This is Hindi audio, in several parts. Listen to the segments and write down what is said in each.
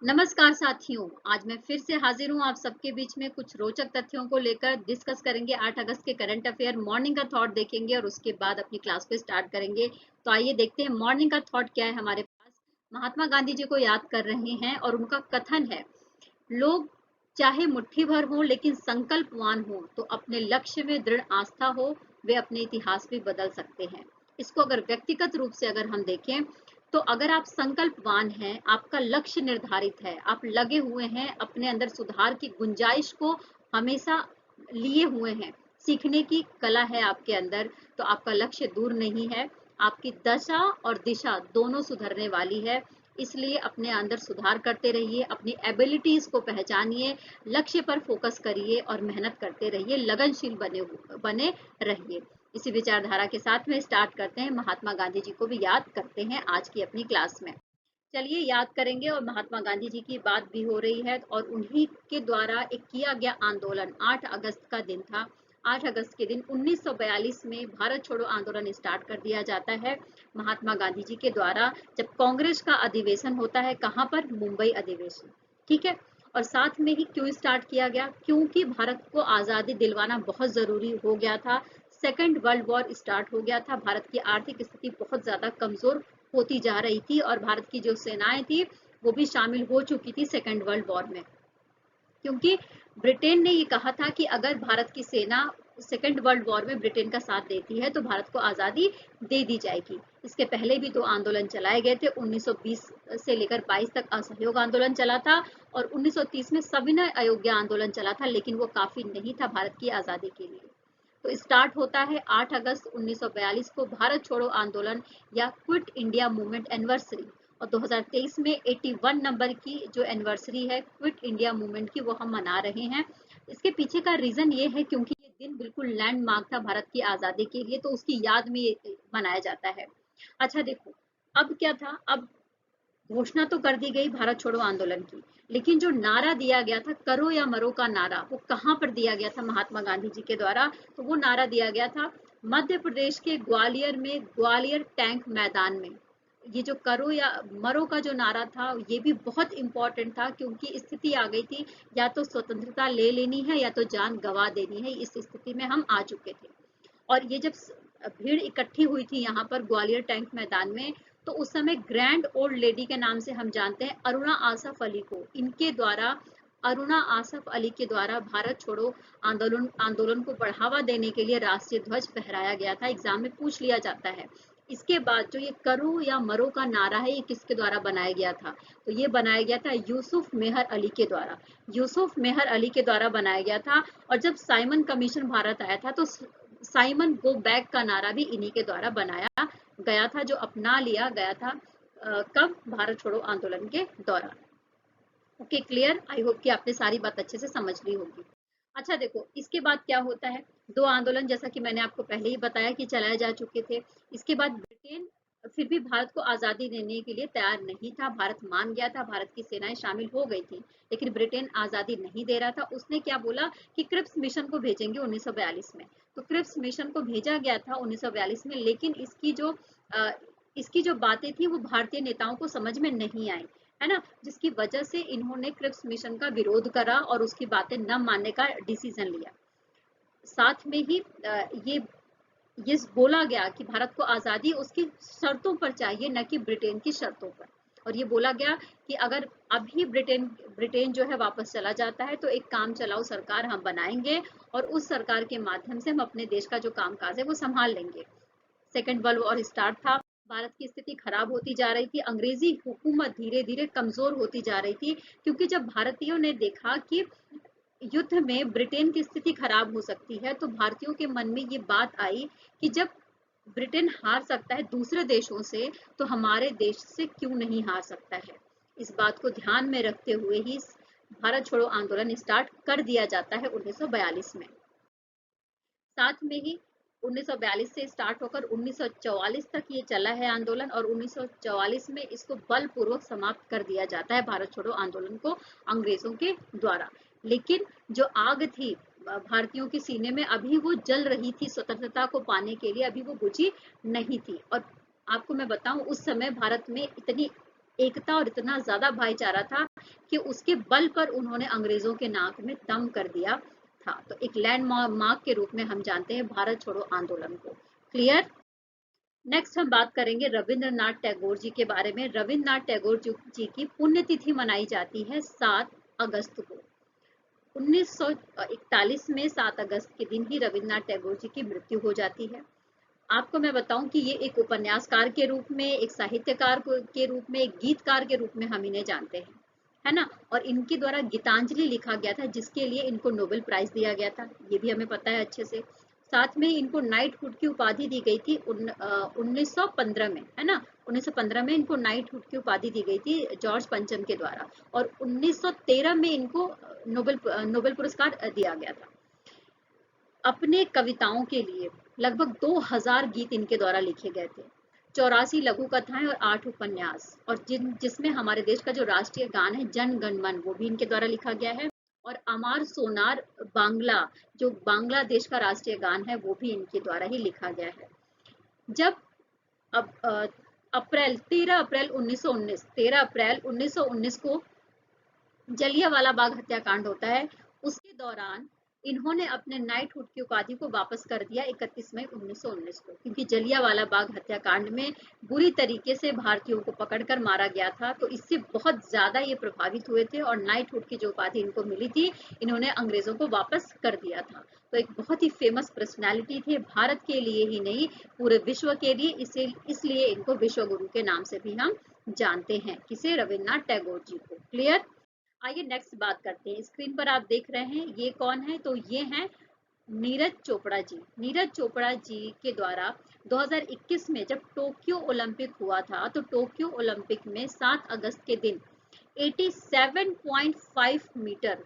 नमस्कार साथियों, आज मैं फिर से हाजिर हूँ आप सबके बीच में कुछ रोचक तथ्यों को लेकर डिस्कस करेंगे। 8 अगस्त के करंट अफेयर मॉर्निंग का थॉट देखेंगे और उसके बाद अपनी क्लास को स्टार्ट करेंगे। तो आइए देखते हैं मॉर्निंग का थॉट क्या है हमारे पास। महात्मा गांधी जी को याद कर रहे हैं और उनका कथन है, लोग चाहे मुट्ठी भर हो लेकिन संकल्पवान हो तो अपने लक्ष्य में दृढ़ आस्था हो, वे अपने इतिहास भी बदल सकते हैं। इसको अगर व्यक्तिगत रूप से अगर हम देखें तो अगर आप संकल्पवान हैं, आपका लक्ष्य निर्धारित है, आप लगे हुए हैं, अपने अंदर सुधार की गुंजाइश को हमेशा लिए हुए हैं, सीखने की कला है आपके अंदर, तो आपका लक्ष्य दूर नहीं है। आपकी दशा और दिशा दोनों सुधरने वाली है। इसलिए अपने अंदर सुधार करते रहिए, अपनी एबिलिटीज को पहचानिए, लक्ष्य पर फोकस करिए और मेहनत करते रहिए, लगनशील बने रहिए। इसी विचारधारा के साथ में स्टार्ट करते हैं, महात्मा गांधी जी को भी याद करते हैं आज की अपनी क्लास में। चलिए याद करेंगे और महात्मा गांधी जी की बात भी हो रही है और उन्हीं के द्वारा एक किया गया आंदोलन 8 अगस्त का दिन था। 8 अगस्त के दिन 1942 में भारत छोड़ो आंदोलन स्टार्ट कर दिया जाता है महात्मा गांधी जी के द्वारा, जब कांग्रेस का अधिवेशन होता है। कहाँ पर? मुंबई अधिवेशन। ठीक है। और साथ में ही क्यों स्टार्ट किया गया? क्योंकि भारत को आजादी दिलवाना बहुत जरूरी हो गया था। सेकेंड वर्ल्ड वॉर स्टार्ट हो गया था, भारत की आर्थिक स्थिति बहुत ज्यादा कमजोर होती जा रही थी और भारत की जो सेनाएं थी वो भी शामिल हो चुकी थी सेकेंड वर्ल्ड वॉर में। क्योंकि ब्रिटेन ने ये कहा था कि अगर भारत की सेना सेकेंड वर्ल्ड वॉर में ब्रिटेन का साथ देती है तो भारत को आजादी दे दी जाएगी। इसके पहले भी दो आंदोलन चलाए गए थे। 1920 से लेकर 22 तक असहयोग आंदोलन चला था और 1930 में सविनय अयोग्य आंदोलन चला था, लेकिन वो काफी नहीं था भारत की आजादी के लिए। तो स्टार्ट होता है 8 अगस्त 1942 को भारत छोड़ो आंदोलन या क्विट इंडिया मूवमेंट एनिवर्सरी, और 2023 में 81 नंबर की जो एनिवर्सरी है क्विट इंडिया मूवमेंट की, वो हम मना रहे हैं। इसके पीछे का रीजन ये है क्योंकि ये दिन बिल्कुल लैंडमार्क था भारत की आजादी के लिए, तो उसकी याद में ये मनाया जाता है। अच्छा देखो, अब क्या था, अब घोषणा तो कर दी गई भारत छोड़ो आंदोलन की, लेकिन जो नारा दिया गया था करो या मरो का नारा, वो कहाँ पर दिया गया था महात्मा गांधी जी के द्वारा? तो वो नारा दिया गया था मध्य प्रदेश के ग्वालियर में, ग्वालियर टैंक मैदान में। ये जो करो या मरो का जो नारा था ये भी बहुत इंपॉर्टेंट था, क्योंकि स्थिति आ गई थी, या तो स्वतंत्रता ले लेनी है या तो जान गंवा देनी है। इस स्थिति में हम आ चुके थे। और ये जब भीड़ इकट्ठी हुई थी यहाँ पर ग्वालियर टैंक मैदान में, तो उस समय ग्रैंड ओल्ड लेडी के नाम से हम जानते हैं अरुणा आसफ अली को, इनके द्वारा, अरुणा आसफ अली के द्वारा भारत छोड़ो आंदोलन को बढ़ावा देने के लिए राष्ट्रीय ध्वज फहराया गया था। एग्जाम में पूछ लिया जाता है। इसके बाद जो ये करो या मरो का नारा है, ये किसके द्वारा बनाया गया था? तो ये बनाया गया था यूसुफ मेहर अली के द्वारा। यूसुफ मेहर अली के द्वारा बनाया गया था। और जब साइमन कमीशन भारत आया था तो साइमन गो बैक का नारा भी इन्हीं के द्वारा बनाया गया था, जो अपना लिया गया था कब? भारत छोड़ो आंदोलन के दौरान। Okay, clear? आई होप कि आपने सारी बात अच्छे से समझ ली होगी। अच्छा देखो, इसके बाद क्या होता है, दो आंदोलन जैसा कि मैंने आपको पहले ही बताया कि चलाए जा चुके थे। इसके बाद ब्रिटेन फिर भी भारत को आजादी देने के लिए तैयार नहीं था। भारत मान गया था, भारत की सेनाएं शामिल हो गई थी, लेकिन ब्रिटेन आजादी नहीं दे रहा था। उसने क्या बोला कि क्रिप्स मिशन को भेजेंगे 1942 में। तो क्रिप्स मिशन को भेजा गया था 1942 में, लेकिन इसकी जो बातें थी वो भारतीय नेताओं को समझ में नहीं आई, है ना, जिसकी वजह से इन्होंने क्रिप्स मिशन का विरोध करा और उसकी बातें न मानने का डिसीजन लिया। साथ में ही ये बोला गया कि भारत को आजादी उसकी शर्तों पर चाहिए, न कि ब्रिटेन की शर्तों पर। और ये बोला गया कि अगर अभी ब्रिटेन जो है वापस चला जाता है तो एक काम चलाओ सरकार हम बनाएंगे और उस सरकार के माध्यम से हम अपने देश का जो कामकाज है वो संभाल लेंगे। सेकेंड वर्ल्ड वॉर स्टार्ट था, भारत की स्थिति खराब होती जा रही थी, अंग्रेजी हुकूमत धीरे धीरे कमजोर होती जा रही थी, क्योंकि जब भारतीयों ने देखा कि युद्ध में ब्रिटेन की स्थिति खराब हो सकती है, तो भारतीयों के मन में ये बात आई कि जब ब्रिटेन हार सकता है दूसरे देशों से, तो हमारे देश से क्यों नहीं हार सकता है। इस बात को ध्यान में रखते हुए ही भारत छोड़ो आंदोलन स्टार्ट कर दिया जाता है 1942 में। साथ में ही 1942 से स्टार्ट होकर 1944 तक ये चला है आंदोलन, और 1944 में इसको बलपूर्वक समाप्त कर दिया जाता है भारत छोड़ो आंदोलन को अंग्रेजों के द्वारा। लेकिन जो आग थी भारतीयों के सीने में, अभी वो जल रही थी स्वतंत्रता को पाने के लिए, अभी वो बुझी नहीं थी। और आपको मैं बताऊं, उस समय भारत में इतनी एकता और इतना ज्यादा भाईचारा था कि उसके बल पर उन्होंने अंग्रेजों के नाक में दम कर दिया था। तो एक लैंड मार्क के रूप में हम जानते हैं भारत छोड़ो आंदोलन को। क्लियर। नेक्स्ट हम बात करेंगे रविंद्रनाथ टैगोर जी के बारे में। रविंद्रनाथ टैगोर जी की पुण्यतिथि मनाई जाती है 7 अगस्त को। 1941 में 7 अगस्त के दिन ही रविंद्रनाथ टैगोर जी की मृत्यु हो जाती है। आपको मैं बताऊं कि ये एक उपन्यासकार के रूप में, एक साहित्यकार के रूप में, एक गीतकार के रूप में हम इन्हें जानते हैं, है ना। और इनके द्वारा गीतांजलि लिखा गया था जिसके लिए इनको नोबेल प्राइज दिया गया था, ये भी हमें पता है अच्छे से। साथ में इनको नाइटहुड की उपाधि दी गई थी 1915 में, है ना। 1915 में इनको नाइटहुड की उपाधि दी गई थी जॉर्ज पंचम के द्वारा, और 1913 में इनको नोबेल पुरस्कार दिया गया था। अपने कविताओं के लिए लगभग 2000 गीत इनके द्वारा लिखे गए थे, 84 लघु कथाएं और 8 उपन्यास, और जिसमें हमारे देश का जो राष्ट्रीय गान है जन गण मन वो भी इनके द्वारा लिखा गया है। और अमार सोनार बांग्ला, जो बांग्लादेश का राष्ट्रीय गान है, वो भी इनके द्वारा ही लिखा गया है। जब अब अप्रैल 13 अप्रैल 1919 13 अप्रैल 1919 को जलियांवाला बाग हत्याकांड होता है, उसके दौरान इन्होंने अपने नाइटहुड की उपाधि को वापस कर दिया 31 मई 1919 को, क्योंकि जलियांवाला बाग हत्याकांड में बुरी तरीके से भारतीयों को पकड़कर मारा गया था। तो इससे बहुत ज्यादा ये प्रभावित हुए थे और नाइटहुड की जो उपाधि इनको मिली थी, इन्होंने अंग्रेजों को वापस कर दिया था। तो एक बहुत ही फेमस पर्सनैलिटी थे, भारत के लिए ही नहीं पूरे विश्व के लिए, इसलिए इनको विश्व गुरु के नाम से भी हम जानते हैं। किसे? रविन्द्रनाथ टैगोर जी को। क्लियर। आइए नेक्स्ट बात करते हैं। स्क्रीन पर आप देख रहे हैं ये कौन है? तो ये हैं नीरज चोपड़ा जी। नीरज चोपड़ा जी के द्वारा 2021 में जब टोक्यो ओलंपिक हुआ था, तो टोक्यो ओलंपिक में 7 अगस्त के दिन 87.5 मीटर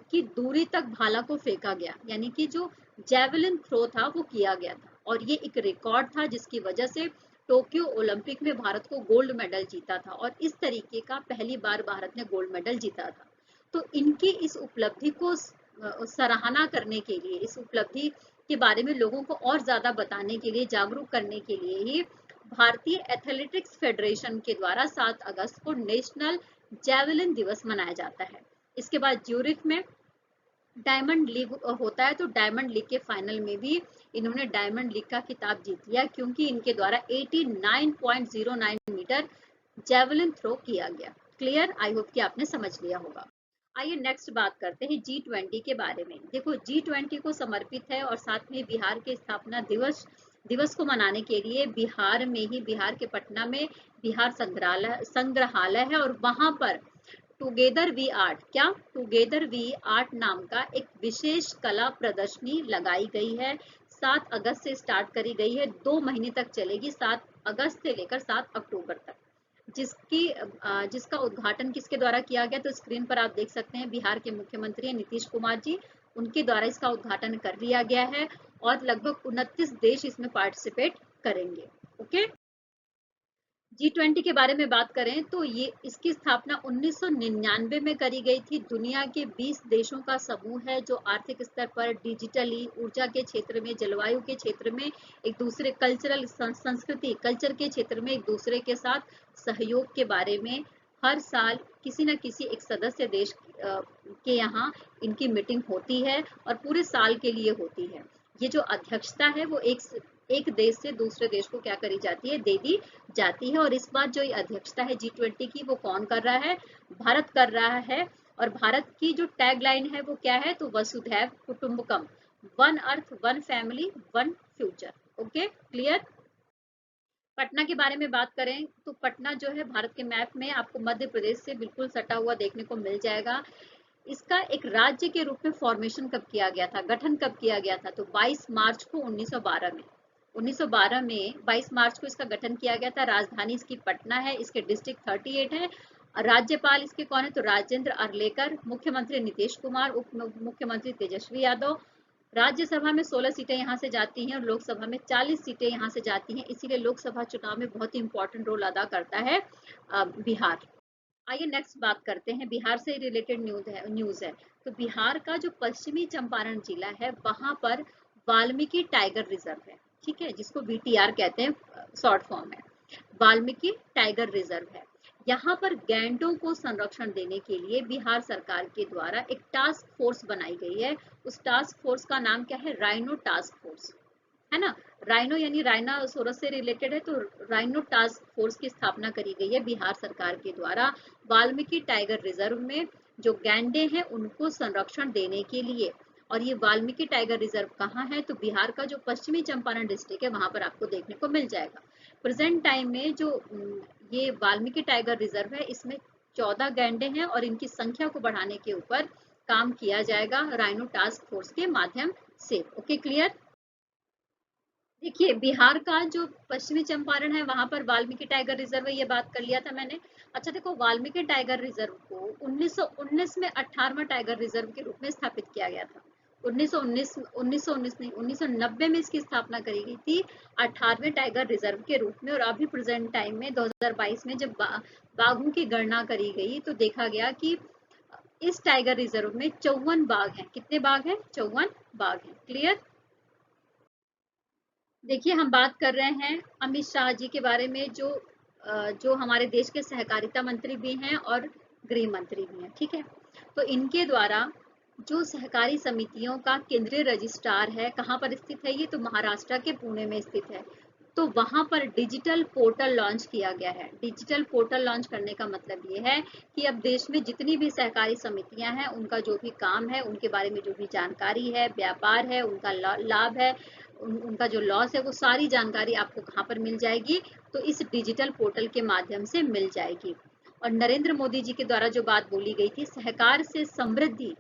की दूरी तक भाला को फेंका गया, यानी कि जो जेवलिन थ्रो था वो किया गया था, और ये एक रिकॉर्ड था जिसकी वजह से टोक्यो ओलंपिक में भारत को गोल्ड मेडल जीता था, और इस तरीके का पहली बार भारत ने गोल्ड मेडल जीता था। तो इनकी इस उपलब्धि को सराहना करने के लिए, इस उपलब्धि के बारे में लोगों को और ज्यादा बताने के लिए, जागरूक करने के लिए ही भारतीय एथलेटिक्स फेडरेशन के द्वारा 7 अगस्त को नेशनल जेवलिन दिवस मनाया जाता है। इसके बाद ज्यूरिख में डायमंड लीग होता है, तो डायमंड लीग के फाइनल में भी इन्होंने डायमंड लीग का खिताब जीत लिया, क्योंकि इनके द्वारा 89.09 मीटर जेवलिन थ्रो किया गया। क्लियर। आई होप कि आपने समझ लिया होगा। आइए नेक्स्ट बात करते हैं G20 के बारे में। देखो G20 को समर्पित है, और साथ में बिहार के स्थापना दिवस को मनाने के लिए बिहार में ही, बिहार के पटना में बिहार संग्रहालय है, और वहां पर टुगेदर वी आर्ट, क्या? टुगेदर वी आर्ट नाम का एक विशेष कला प्रदर्शनी लगाई गई है। 7 अगस्त से स्टार्ट करी गई है, 2 महीने तक चलेगी, 7 अगस्त से लेकर 7 अक्टूबर तक, जिसका उद्घाटन किसके द्वारा किया गया? तो स्क्रीन पर आप देख सकते हैं बिहार के मुख्यमंत्री नीतीश कुमार जी, उनके द्वारा इसका उद्घाटन कर लिया गया है, और लगभग 29 देश इसमें पार्टिसिपेट करेंगे। ओके। G20 के बारे में बात करें तो ये इसकी स्थापना 1999 में करी गई थी। दुनिया के 20 देशों का समूह है जो आर्थिक स्तर पर, डिजिटली, ऊर्जा के क्षेत्र में, जलवायु के क्षेत्र में एक दूसरे संस्कृति कल्चर के क्षेत्र में एक दूसरे के साथ सहयोग के बारे में हर साल किसी न किसी एक सदस्य देश के यहाँ इनकी मीटिंग होती है, और पूरे साल के लिए होती है। ये जो अध्यक्षता है वो एक देश से दूसरे देश को क्या करी जाती है? दे दी जाती है। और इस बार जो ये अध्यक्षता है G20 की, वो कौन कर रहा है? भारत कर रहा है। और भारत की जो टैगलाइन है वो क्या है? तो वसुधैव कुटुंबकम, one earth, one family, one future. Okay. Clear. Patna के बारे में बात करें तो पटना जो है भारत के मैप में आपको मध्य प्रदेश से बिल्कुल सटा हुआ देखने को मिल जाएगा। इसका एक राज्य के रूप में फॉर्मेशन कब किया गया था, गठन कब किया गया था? तो 22 मार्च को 1912 में, 1912 में 22 मार्च को इसका गठन किया गया था। राजधानी इसकी पटना है, इसके डिस्ट्रिक्ट 38 है। राज्यपाल इसके कौन है? तो राजेंद्र अर्लेकर। मुख्यमंत्री नीतीश कुमार, उप मुख्यमंत्री तेजस्वी यादव। राज्यसभा में 16 सीटें यहाँ से जाती हैं, और लोकसभा में 40 सीटें यहाँ से जाती हैं। इसीलिए लोकसभा चुनाव में बहुत ही इंपॉर्टेंट रोल अदा करता है बिहार। आइए नेक्स्ट बात करते हैं, बिहार से रिलेटेड न्यूज है। तो बिहार का जो पश्चिमी चंपारण जिला है, वहां पर वाल्मीकि टाइगर रिजर्व है, ठीक है, जिसको VTR कहते हैं शॉर्ट फॉर्म में। वाल्मीकि टाइगर रिजर्व है। यहाँ पर गैंडों को संरक्षण देने के लिए बिहार सरकार के द्वारा एक टास्क फोर्स बनाई गई है। उस टास्क फोर्स का नाम क्या है? राइनो टास्क फोर्स, है ना। राइनो यानी राइनासोरस से रिलेटेड है, तो राइनो टास्क फोर्स की स्थापना करी गई है बिहार सरकार के द्वारा वाल्मीकि टाइगर रिजर्व में जो गैंडे हैं उनको संरक्षण देने के लिए। और ये वाल्मीकि टाइगर रिजर्व कहाँ है? तो बिहार का जो पश्चिमी चंपारण डिस्ट्रिक्ट है वहां पर आपको देखने को मिल जाएगा। प्रेजेंट टाइम में जो ये वाल्मीकि टाइगर रिजर्व है इसमें 14 गैंडे हैं और इनकी संख्या को बढ़ाने के ऊपर काम किया जाएगा राइनो टास्क फोर्स के माध्यम से। Okay, clear. देखिए, बिहार का जो पश्चिमी चंपारण है वहां पर वाल्मीकि टाइगर रिजर्व है, ये बात कर लिया था मैंने। अच्छा देखो, वाल्मीकि टाइगर रिजर्व को 1919 में 18वां टाइगर रिजर्व के रूप में स्थापित किया गया था। 1919 नहीं, 1990 में इसकी स्थापना करी गई थी 18वें टाइगर रिजर्व के रूप में। और अभी प्रेजेंट टाइम में 2022 में जब बाघों की गणना करी गई तो देखा गया कि इस टाइगर रिजर्व में 54 बाघ हैं। कितने बाघ हैं? 54 बाघ हैं। क्लियर। देखिए, हम बात कर रहे हैं अमित शाह जी के बारे में, जो हमारे देश के सहकारिता मंत्री भी हैं और गृह मंत्री भी हैं, ठीक है। तो इनके द्वारा जो सहकारी समितियों का केंद्रीय रजिस्ट्रार है, कहाँ पर स्थित है ये? तो महाराष्ट्र के पुणे में स्थित है। तो वहां पर डिजिटल पोर्टल लॉन्च किया गया है। डिजिटल पोर्टल लॉन्च करने का मतलब ये है कि अब देश में जितनी भी सहकारी समितियां हैं उनका जो भी काम है, उनके बारे में जो भी जानकारी है, व्यापार है, उनका लाभ है, उनका जो लॉस है, वो सारी जानकारी आपको कहाँ पर मिल जाएगी? तो इस डिजिटल पोर्टल के माध्यम से मिल जाएगी। और नरेंद्र मोदी जी के द्वारा जो बात बोली गई थी, सहकार से समृद्धि,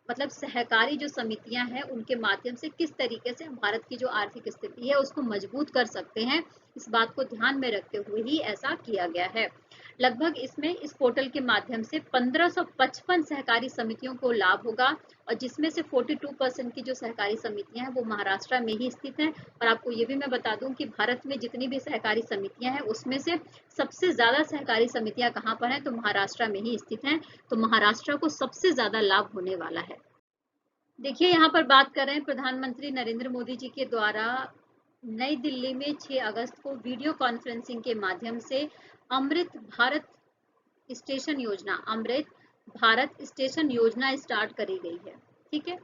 मतलब सहकारी जो समितियां हैं उनके माध्यम से किस तरीके से हम भारत की जो आर्थिक स्थिति है उसको मजबूत कर सकते हैं, इस बात को ध्यान में रखते हुए ही ऐसा किया गया है। लगभग इसमें इस पोर्टल के माध्यम से 1555 सहकारी समितियों को लाभ होगा और जिसमें से 42% की जो सहकारी समितियां हैं वो महाराष्ट्र में ही स्थित हैं। और आपको ये भी मैं बता दूं कि भारत में जितनी भी सहकारी समितियां हैं उसमें से सबसे ज्यादा सहकारी समितियां कहाँ पर हैं? तो महाराष्ट्र में ही स्थित हैं। तो महाराष्ट्र को सबसे ज्यादा लाभ होने वाला है। देखिए, यहाँ पर बात कर रहे हैं प्रधानमंत्री नरेंद्र मोदी जी के द्वारा नई दिल्ली में 6 अगस्त को वीडियो कॉन्फ्रेंसिंग के माध्यम से अमृत भारत स्टेशन योजना, अमृत भारत स्टेशन योजना स्टार्ट करी गई है, ठीक है।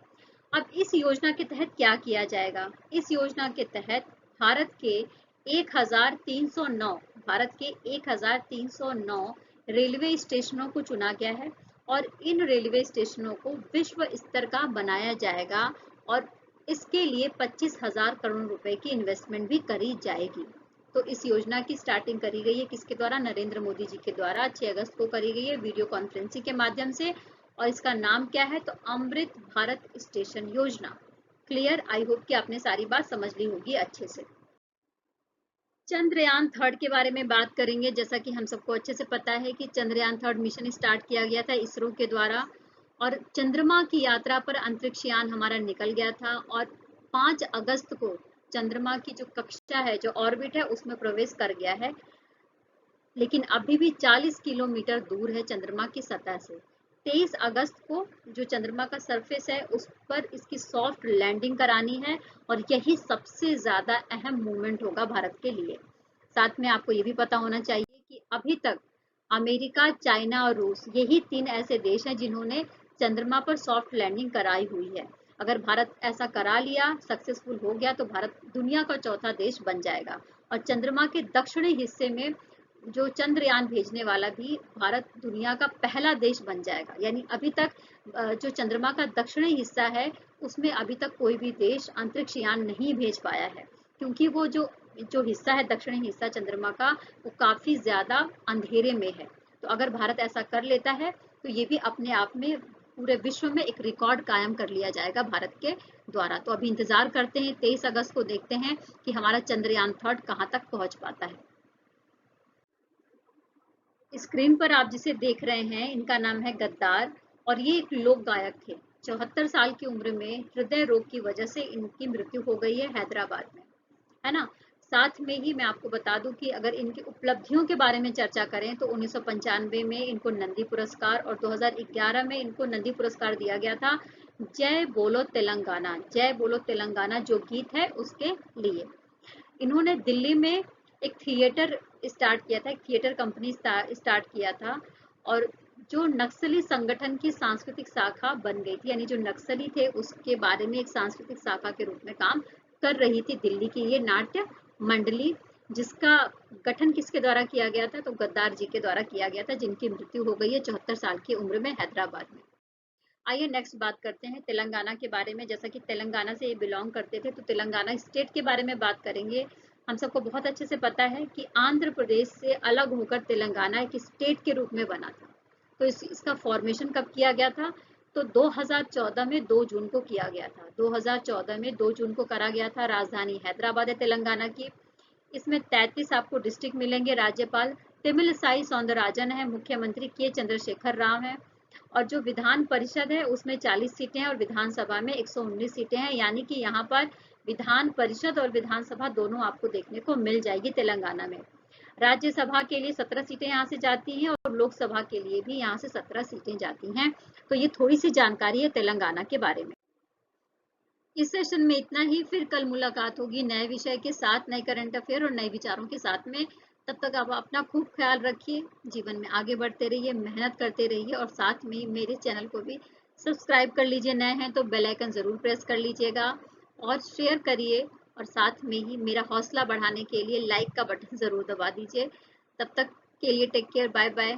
अब इस योजना के तहत क्या किया जाएगा? इस योजना के तहत भारत के 1309 भारत के 1309 रेलवे स्टेशनों को चुना गया है और इन रेलवे स्टेशनों को विश्व स्तर का बनाया जाएगा और इसके लिए 25,000 करोड़ रुपए की इन्वेस्टमेंट भी करी जाएगी। तो इस योजना की स्टार्टिंग करी गई है किसके द्वारा? नरेंद्र मोदी जी के द्वारा 6 अगस्त को करी गई है वीडियो कॉन्फ्रेंसिंग के माध्यम से। और इसका नाम क्या है? तो अमृत भारत स्टेशन योजना। क्लियर। आई होप कि आपने सारी बात समझ ली होगी अच्छे से। चंद्रयान 3 के बारे में बात करेंगे। जैसा कि हम सबको अच्छे से पता है कि चंद्रयान 3 मिशन स्टार्ट किया गया था इसरो के द्वारा और चंद्रमा की यात्रा पर अंतरिक्ष यान हमारा निकल गया था और 5 अगस्त को चंद्रमा की जो कक्षा है, जो ऑर्बिट है, उसमें प्रवेश कर गया है। लेकिन अभी भी 40 किलोमीटर दूर है चंद्रमा की सतह से। 23 अगस्त को जो चंद्रमा का सरफेस है उस पर इसकी सॉफ्ट लैंडिंग करानी है और यही सबसे ज्यादा अहम मूवमेंट होगा भारत के लिए। साथ में आपको ये भी पता होना चाहिए कि अभी तक अमेरिका, चाइना और रूस, यही 3 ऐसे देश हैं जिन्होंने चंद्रमा पर सॉफ्ट लैंडिंग कराई हुई है। अगर भारत ऐसा करा लिया, सक्सेसफुल हो गया, तो भारत दुनिया का चौथा देश बन जाएगा और चंद्रमा के दक्षिणी हिस्से में जो चंद्रयान भेजने वाला भी भारत दुनिया का पहला देश बन जाएगा। यानी अभी तक जो चंद्रमा का दक्षिणी हिस्सा है उसमें अभी तक कोई भी देश अंतरिक्ष यान नहीं भेज पाया है, क्योंकि वो जो जो हिस्सा है, दक्षिणी हिस्सा चंद्रमा का, वो काफी ज्यादा अंधेरे में है। तो अगर भारत ऐसा कर लेता है तो ये भी अपने आप में पूरे विश्व में एक रिकॉर्ड कायम कर लिया जाएगा भारत के द्वारा। तो अभी इंतजार करते हैं, 23 अगस्त को देखते हैं कि हमारा चंद्रयान 3 कहाँ तक पहुंच पाता है। स्क्रीन पर आप जिसे देख रहे हैं इनका नाम है गद्दार और ये एक लोक गायक थे। 74 साल की उम्र में हृदय रोग की वजह से इनकी मृत्यु हो गई है हैदराबाद में, है ना। साथ में ही मैं आपको बता दूं कि अगर इनकी उपलब्धियों के बारे में चर्चा करें तो 1995 में इनको नंदी पुरस्कार और 2011 में इनको नंदी पुरस्कार दिया गया था जय बोलो तेलंगाना, जय बोलो तेलंगाना जो गीत है उसके लिए। इन्होंने दिल्ली में एक थिएटर स्टार्ट किया था, एक थिएटर कंपनी स्टार्ट किया था, और जो नक्सली संगठन की सांस्कृतिक शाखा बन गई थी, यानी जो नक्सली थे उसके बारे में एक सांस्कृतिक शाखा के रूप में काम कर रही थी दिल्ली की ये नाट्य मंडली, जिसका गठन किसके द्वारा किया गया था, तो गद्दार जी के द्वारा किया गया था, जिनकी मृत्यु हो गई है 74 साल की उम्र में हैदराबाद में। आइए नेक्स्ट बात करते हैं तेलंगाना के बारे में। जैसा कि तेलंगाना से ये बिलोंग करते थे, तो तेलंगाना स्टेट के बारे में बात करेंगे। हम सबको बहुत अच्छे से पता है कि आंध्र प्रदेश से अलग होकर तेलंगाना एक स्टेट के रूप में बना था। तो इसका फॉर्मेशन कब किया गया था, तो 2014 में 2 जून को किया गया था। 2014 में 2 जून को करा गया था। राजधानी हैदराबाद है तेलंगाना की। इसमें 33 आपको डिस्ट्रिक्ट मिलेंगे। राज्यपाल तमिलिसाई सौंदरराजन है, मुख्यमंत्री के चंद्रशेखर राव है, और जो विधान परिषद है उसमें 40 सीटें हैं और विधानसभा में 119 सीटें हैं, यानी कि यहाँ पर विधान परिषद और विधानसभा दोनों आपको देखने को मिल जाएगी तेलंगाना में। राज्यसभा के लिए 17 सीटें यहाँ से जाती हैं और लोकसभा के लिए भी यहाँ से 17 सीटें जाती हैं। तो ये थोड़ी सी जानकारी है तेलंगाना के बारे में। इस सेशन में इतना ही, फिर कल मुलाकात होगी नए विषय के साथ, नए करंट अफेयर और नए विचारों के साथ में। तब तक आप अपना खूब ख्याल रखिए, जीवन में आगे बढ़ते रहिए, मेहनत करते रहिए, और साथ में मेरे चैनल को भी सब्सक्राइब कर लीजिए। नए हैं तो बेल आइकन जरूर प्रेस कर लीजिएगा और शेयर करिए, और साथ में ही मेरा हौसला बढ़ाने के लिए लाइक का बटन जरूर दबा दीजिए। तब तक के लिए टेक केयर, बाय बाय।